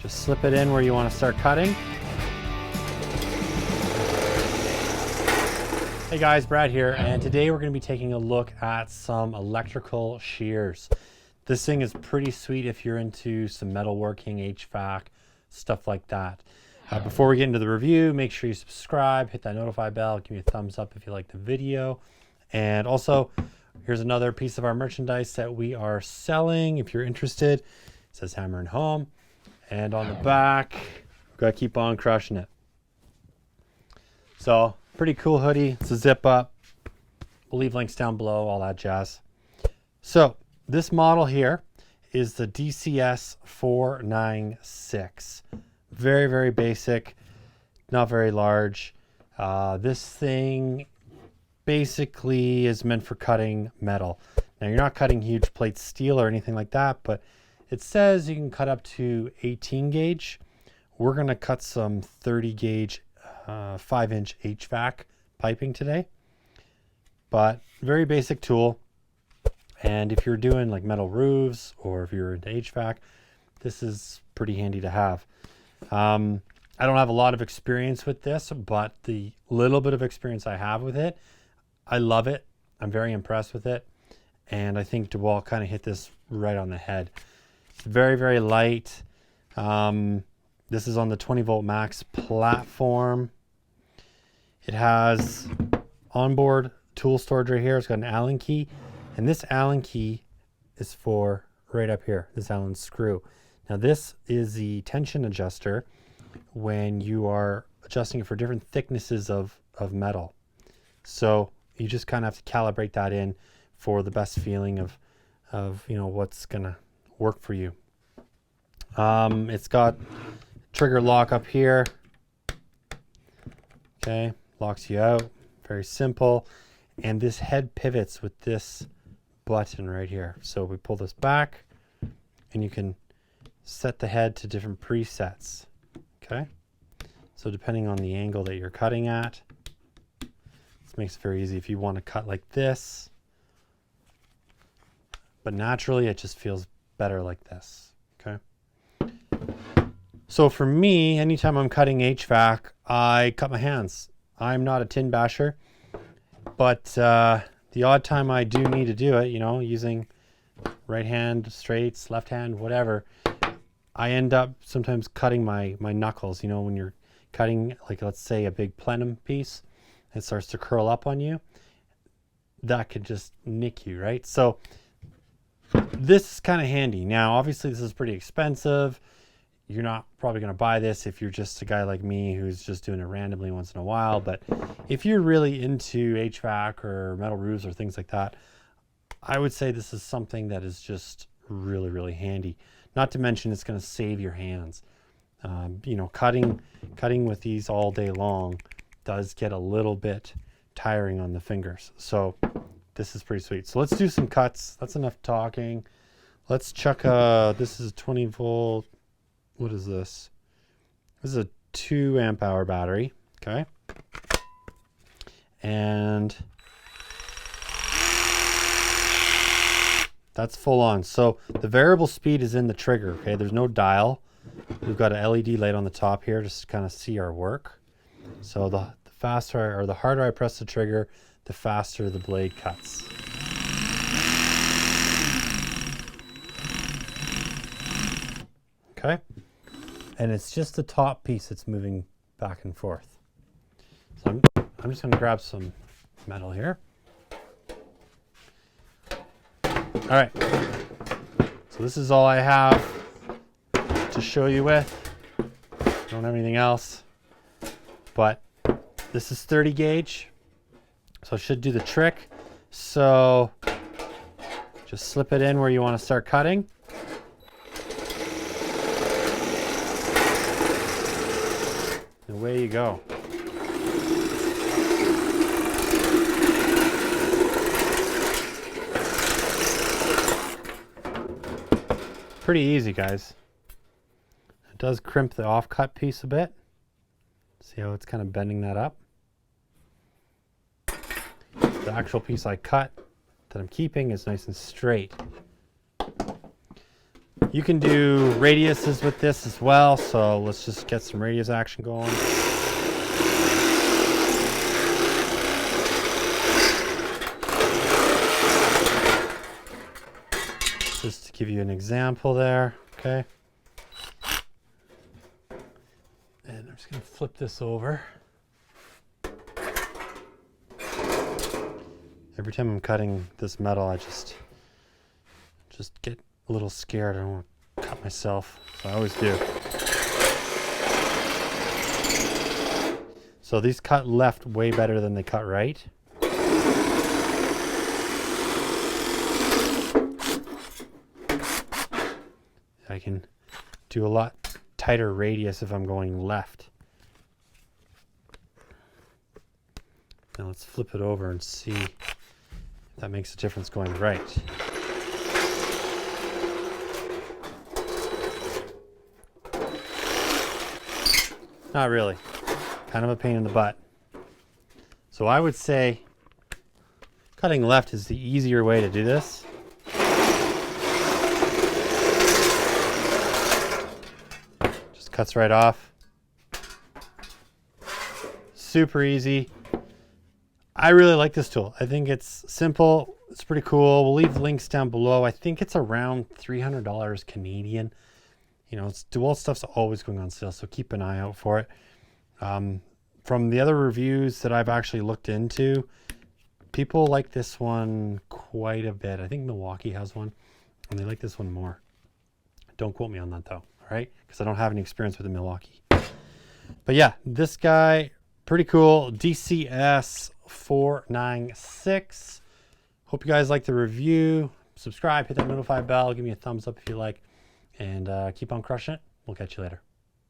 Just slip it in where you want to start cutting. Hey guys, Brad here, and today we're going to be taking a look at some electrical shears. This thing is pretty sweet if you're into some metalworking, HVAC, stuff like that. Before we get into the review, make sure you subscribe, hit that notify bell, give me a thumbs up if you like the video. And also, here's another piece of our merchandise that we are selling if you're interested. It says Hammer and Home. And on the back, we've got to keep on crushing it. So, pretty cool hoodie. It's a zip up. We'll leave links down below, all that jazz. So, this model here is the DCS496. Very, very basic, not very large. This thing basically is meant for cutting metal. Now, you're not cutting huge plate steel or anything like that, but it says you can cut up to 18 gauge. We're going to cut some 30 gauge 5-inch HVAC piping today, but very basic tool. And if you're doing like metal roofs or if you're into HVAC, this is pretty handy to have. I don't have a lot of experience with this, but the little bit of experience I have with it, I love it. I'm very impressed with it. And I think Dewalt kind of hit this right on the head. It's very, very light. This is on the 20 volt max platform. It has onboard tool storage right here. It's got an Allen key, and this Allen key is for right up here, this Allen screw. Now this is the tension adjuster when you are adjusting it for different thicknesses of metal. So you just kind of have to calibrate that in for the best feeling of you know what's gonna work for you. It's got trigger lock up here. Okay, locks you out. Very simple. And this head pivots with this button right here. So we pull this back and you can set the head to different presets. Okay, so depending on the angle that you're cutting at, this makes it very easy. If you want to cut like this, but naturally it just feels better like this. Okay, so for me, anytime I'm cutting HVAC, I cut my hands. I'm not a tin basher, but the odd time I do need to do it, you know, using right hand straights, left hand, whatever, I end up sometimes cutting my knuckles. You know, when you're cutting, like, let's say a big plenum piece, it starts to curl up on you. That could just nick you, right? So this is kind of handy. Now, obviously, this is pretty expensive. You're not probably going to buy this if you're just a guy like me who's just doing it randomly once in a while. But if you're really into HVAC or metal roofs or things like that, I would say this is something that is just really, really handy. Not to mention it's going to save your hands. You know, cutting with these all day long does get a little bit tiring on the fingers. So this is pretty sweet. So let's do some cuts. That's enough talking. Let's chuck this is a 20 volt. What is this? This is a 2 amp hour battery. Okay. And that's full on. So the variable speed is in the trigger. Okay. There's no dial. We've got an LED light on the top here just to kind of see our work. So the faster or the harder I press the trigger, the faster the blade cuts. Okay. And it's just the top piece that's moving back and forth. So I'm just going to grab some metal here. All right. So this is all I have to show you with. Don't have anything else. But this is 30 gauge. So it should do the trick. So just slip it in where you want to start cutting. Away you go. Pretty easy, guys. It does crimp the off-cut piece a bit. See how it's kind of bending that up? The actual piece I cut that I'm keeping is nice and straight. You can do radiuses with this as well, so let's just get some radius action going. Just to give you an example there, okay? And I'm just gonna flip this over. Every time I'm cutting this metal, I just get a little scared. I don't want to cut myself, so I always do. So these cut left way better than they cut right. I can do a lot tighter radius if I'm going left. Now let's flip it over and see if that makes a difference going right. Not really. Kind of a pain in the butt. So I would say cutting left is the easier way to do this. Just cuts right off. Super easy. I really like this tool. I think it's simple. It's pretty cool. We'll leave links down below. I think it's around $300 Canadian. You know, it's Dewalt stuff's always going on sale, so keep an eye out for it. From the other reviews that I've actually looked into, people like this one quite a bit. I think Milwaukee has one, and they like this one more. Don't quote me on that though, all right? Because I don't have any experience with the Milwaukee. But yeah, this guy, pretty cool. DCS496. Hope you guys like the review. Subscribe, hit that notify bell, give me a thumbs up if you like, and keep on crushing it. We'll catch you later.